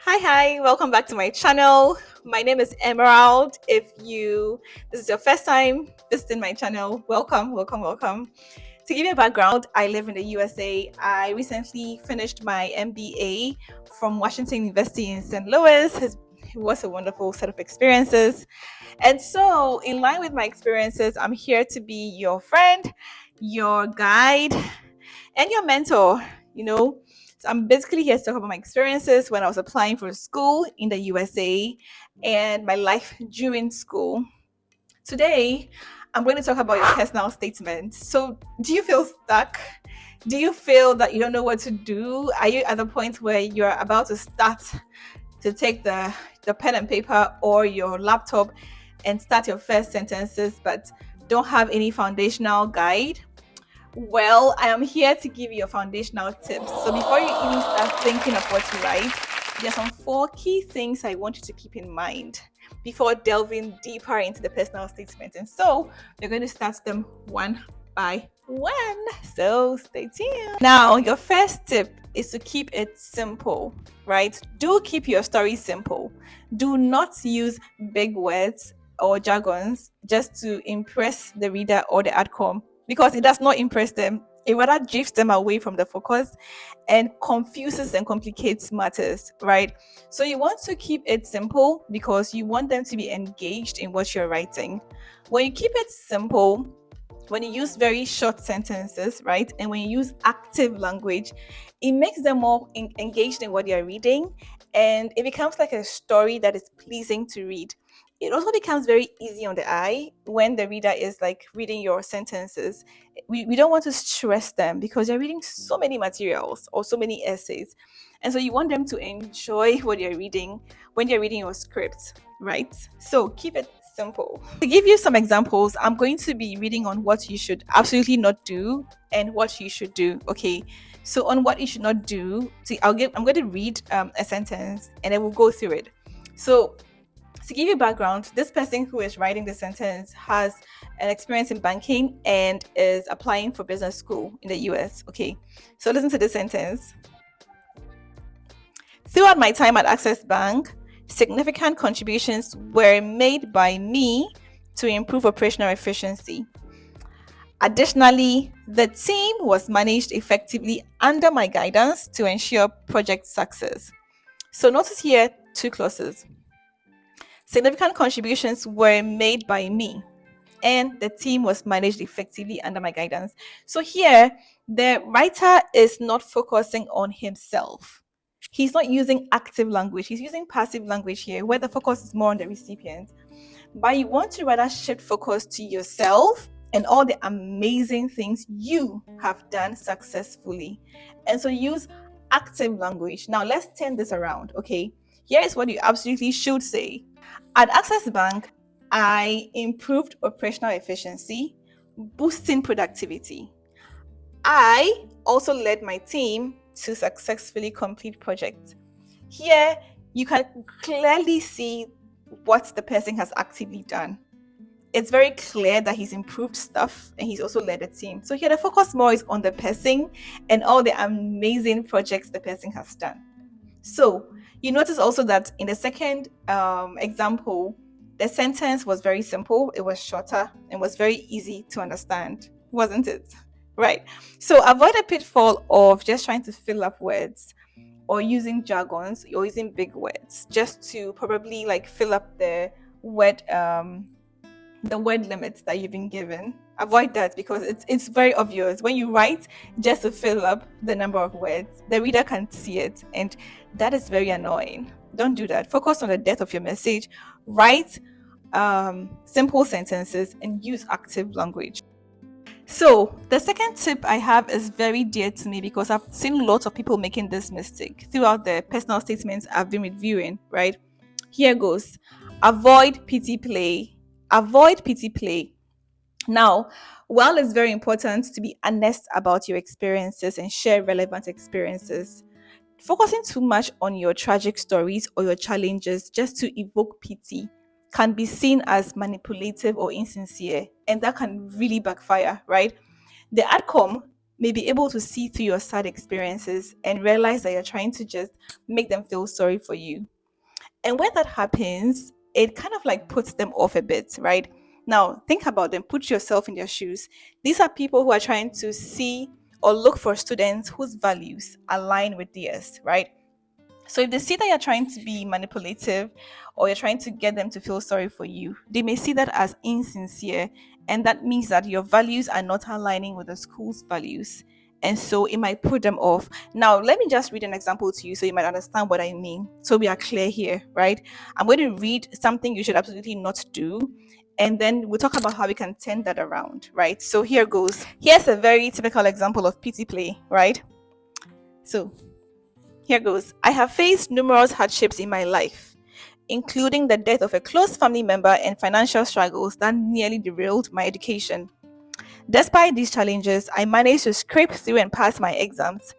Hi, welcome back to my channel. My name is Emerald. If this is your first time visiting my channel, welcome. To give you a background, I live in the USA. I recently finished my MBA from Washington University in St. Louis. It was a wonderful set of experiences. And so, in line with my experiences, I'm here to be your friend, your guide, and your mentor, you know. So I'm basically here to talk about my experiences when I was applying for school in the USA and my life during school. Today, I'm going to talk about your personal statement. So, do you feel stuck? Do you feel that you don't know what to do? Are you at the point where you're about to start to take the pen and paper or your laptop and start your first sentences but don't have any foundational guide? Well, I am here to give you a foundational tips. So before you even start thinking of what to write, there are some four key things I want you to keep in mind before delving deeper into the personal statement. And so we're going to start them one by one. So stay tuned. Now, your first tip is to keep it simple, right? Do keep your story simple. Do not use big words or jargons just to impress the reader or the outcome because it does not impress them. It rather drifts them away from the focus and confuses and complicates matters, right? So you want to keep it simple because you want them to be engaged in what you're writing. When you keep it simple, when you use very short sentences, right, and when you use active language, it makes them more engaged in what you're reading, and it becomes like a story that is pleasing to read. It also becomes very easy on the eye when the reader is like reading your sentences. We don't want to stress them because you're reading so many materials or so many essays. And so you want them to enjoy what you're reading when you're reading your script, right? So keep it simple. To give you some examples, I'm going to be reading on what you should absolutely not do and what you should do. Okay. So on what you should not do, I'm going to read a sentence and then we'll go through it. So to give you background, this person who is writing the sentence has an experience in banking and is applying for business school in the US. Okay, so listen to this sentence. Throughout my time at Access Bank, significant contributions were made by me to improve operational efficiency. Additionally, the team was managed effectively under my guidance to ensure project success. So notice here two clauses. Significant contributions were made by me, and the team was managed effectively under my guidance. So here, the writer is not focusing on himself. He's not using active language. He's using passive language here, where the focus is more on the recipient. But you want to rather shift focus to yourself and all the amazing things you have done successfully. And so use active language. Now let's turn this around, okay? Here is what you absolutely should say. At Access Bank, I improved operational efficiency, boosting productivity. I also led my team to successfully complete projects. Here, you can clearly see what the person has actively done. It's very clear that he's improved stuff and he's also led a team. So here, the focus more is on the person and all the amazing projects the person has done. So you notice also that in the second example, the sentence was very simple, it was shorter, and was very easy to understand, wasn't it? Right. So avoid a pitfall of just trying to fill up words or using jargons or using big words just to probably like fill up the word limits that you've been given. Avoid that because it's very obvious when you write just to fill up the number of words, the reader can't see it, and that is very annoying. Don't do that. Focus on the depth of your message. Write simple sentences and use active language. So the second tip I have is very dear to me because I've seen lots of people making this mistake throughout the personal statements I've been reviewing, right? Here goes. Avoid pity play. Avoid pity play. Now, while it's very important to be honest about your experiences and share relevant experiences, focusing too much on your tragic stories or your challenges just to evoke pity can be seen as manipulative or insincere, and that can really backfire, right? The outcome may be able to see through your sad experiences and realize that you're trying to just make them feel sorry for you. And when that happens, it kind of like puts them off a bit, right? Now, think about them, put yourself in their shoes. These are people who are trying to see or look for students whose values align with theirs, right? So if they see that you're trying to be manipulative or you're trying to get them to feel sorry for you, they may see that as insincere. And that means that your values are not aligning with the school's values. And so it might put them off. Now, let me just read an example to you so you might understand what I mean. So we are clear here, right? I'm going to read something you should absolutely not do. And then we'll talk about how we can turn that around, right? So here goes. Here's a very typical example of PT play, right? So here goes. I have faced numerous hardships in my life, including the death of a close family member and financial struggles that nearly derailed my education. Despite these challenges, I managed to scrape through and pass my exams.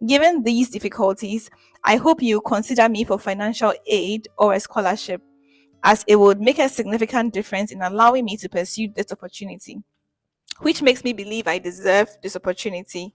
Given these difficulties, I hope you consider me for financial aid or a scholarship, as it would make a significant difference in allowing me to pursue this opportunity, which makes me believe I deserve this opportunity.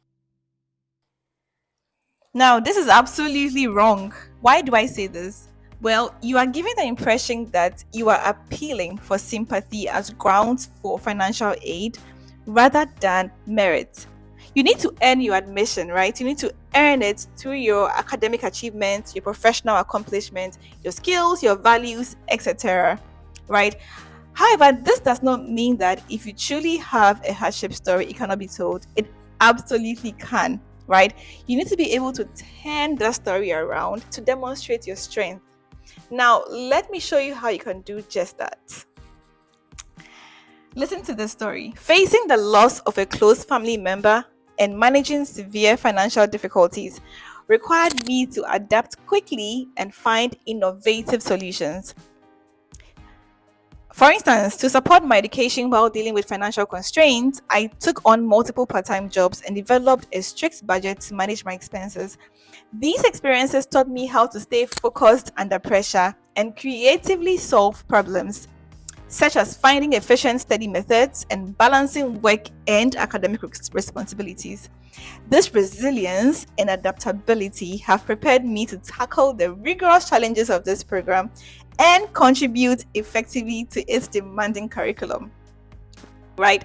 Now, this is absolutely wrong. Why do I say this? Well, you are giving the impression that you are appealing for sympathy as grounds for financial aid rather than merit. You need to earn your admission, right? You need to earn it through your academic achievements, your professional accomplishments, your skills, your values, etc. Right? However, this does not mean that if you truly have a hardship story, it cannot be told. It absolutely can, right? You need to be able to turn the story around to demonstrate your strength. Now, let me show you how you can do just that. Listen to this story. Facing the loss of a close family member and managing severe financial difficulties required me to adapt quickly and find innovative solutions. For instance, to support my education while dealing with financial constraints, I took on multiple part-time jobs and developed a strict budget to manage my expenses. These experiences taught me how to stay focused under pressure and creatively solve problems, such as finding efficient study methods and balancing work and academic responsibilities. This resilience and adaptability have prepared me to tackle the rigorous challenges of this program and contribute effectively to its demanding curriculum. Right?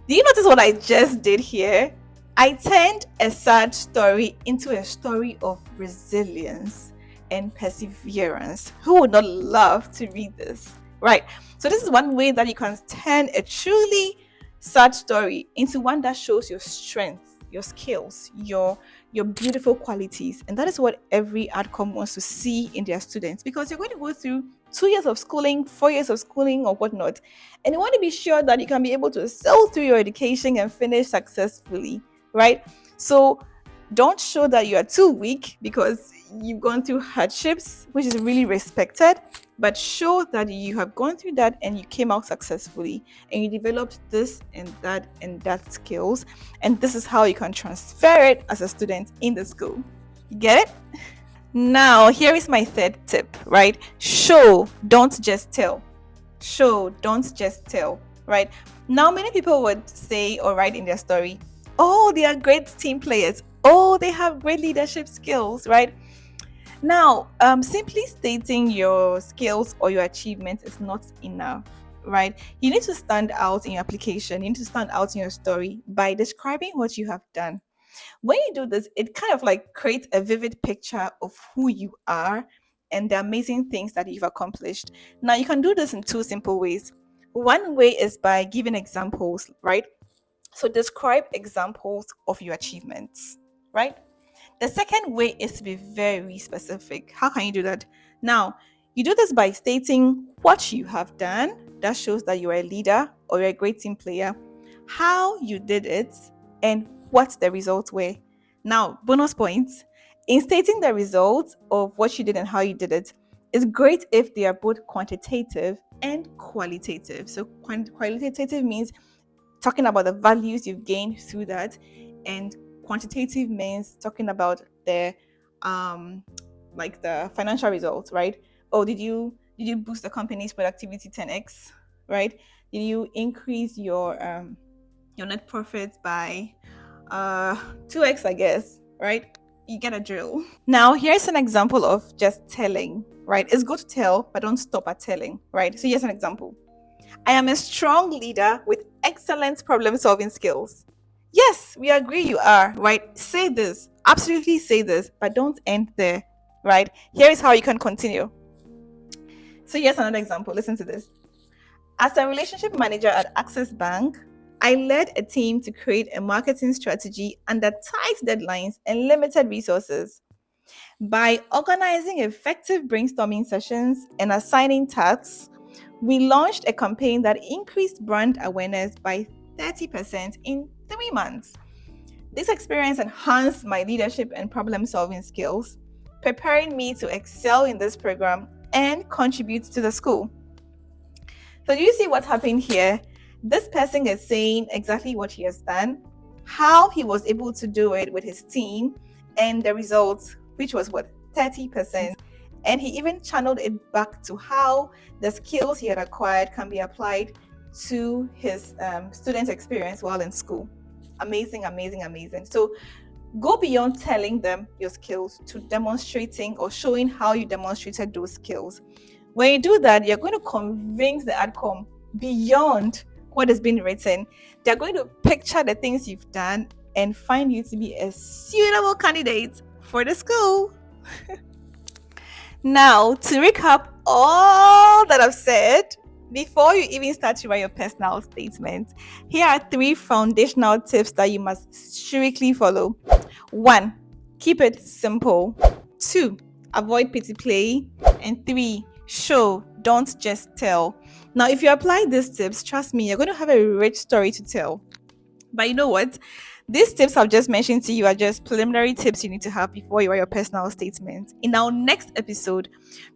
Do you notice what I just did here? I turned a sad story into a story of resilience and perseverance. Who would not love to read this? Right? So, this is one way that you can turn a truly sad story into one that shows your strength, your skills, your beautiful qualities. And that is what every AdCom wants to see in their students, because you're going to go through 2 years of schooling, 4 years of schooling, or whatnot. And you want to be sure that you can be able to sail through your education and finish successfully, right? So don't show that you are too weak because you've gone through hardships, which is really respected, but show that you have gone through that and you came out successfully and you developed this and that skills. And this is how you can transfer it as a student in the school. You get it? Now, here is my third tip, right? Show, don't just tell. Show, don't just tell, right? Now, many people would say or write in their story, oh, they are great team players. Oh, they have great leadership skills, right? Now, simply stating your skills or your achievements is not enough, right? You need to stand out in your application. You need to stand out in your story by describing what you have done. When you do this, it kind of like creates a vivid picture of who you are and the amazing things that you've accomplished. Now, you can do this in two simple ways. One way is by giving examples, right? So describe examples of your achievements, right? The second way is to be very specific. How can you do that? Now, you do this by stating what you have done. That shows that you're a leader or you're a great team player, how you did it, and what the results were. Now, bonus points. In stating the results of what you did and how you did it, it's great if they are both quantitative and qualitative. So qualitative means talking about the values you've gained through that, and quantitative means talking about the like the financial results, right? Oh, did you boost the company's productivity 10x, right? Did you increase your net profits by uh 2x, I guess, right? You get a drill. Now here's an example of just telling, right? It's good to tell, but don't stop at telling, right? So here's an example. I am a strong leader with excellent problem solving skills. Yes, we agree you are, right? Say this, absolutely say this, but don't end there, right? Here is how you can continue. So here's another example. Listen to this. As a relationship manager at Access Bank, I led a team to create a marketing strategy under tight deadlines and limited resources. By organizing effective brainstorming sessions and assigning tasks, we launched a campaign that increased brand awareness by 30% in 3 months. This experience enhanced my leadership and problem solving skills, preparing me to excel in this program and contribute to the school. So, do you see what happened here? This person is saying exactly what he has done, how he was able to do it with his team, and the results, which was what, 30%. And he even channeled it back to how the skills he had acquired can be applied to his student experience while in school. Amazing, amazing, amazing. So, go beyond telling them your skills to demonstrating or showing how you demonstrated those skills. When you do that, you're going to convince the outcome beyond what has been written. They're going to picture the things you've done and find you to be a suitable candidate for the school. Now, to recap all that I've said, before you even start to write your personal statement, here are 3 foundational tips that you must strictly follow. 1, keep it simple. 2, avoid pity play. And 3, show, don't just tell. Now, if you apply these tips, trust me, you're going to have a rich story to tell. But you know what? These tips I've just mentioned to you are just preliminary tips you need to have before you write your personal statement. In our next episode,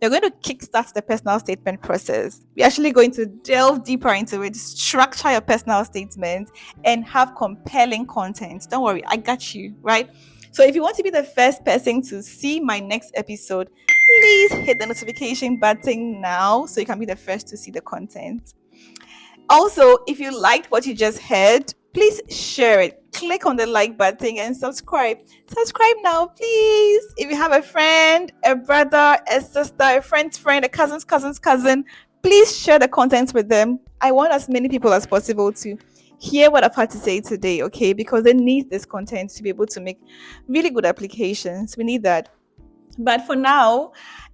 we're going to kickstart the personal statement process. We're actually going to delve deeper into it, structure your personal statement, and have compelling content. Don't worry, I got you, right? So if you want to be the first person to see my next episode, please hit the notification button now so you can be the first to see the content. Also, if you liked what you just heard, please share it. Click on the like button and subscribe. Subscribe now, please. If you have a friend, a brother, a sister, a friend's friend, a cousin's cousin, please share the content with them. I want as many people as possible to hear what I've had to say today, okay? Because they need this content to be able to make really good applications. We need that. But for now,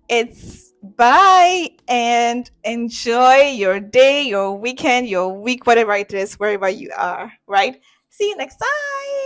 it's bye and enjoy your day, your weekend, your week, whatever it is, wherever you are, right? See you next time.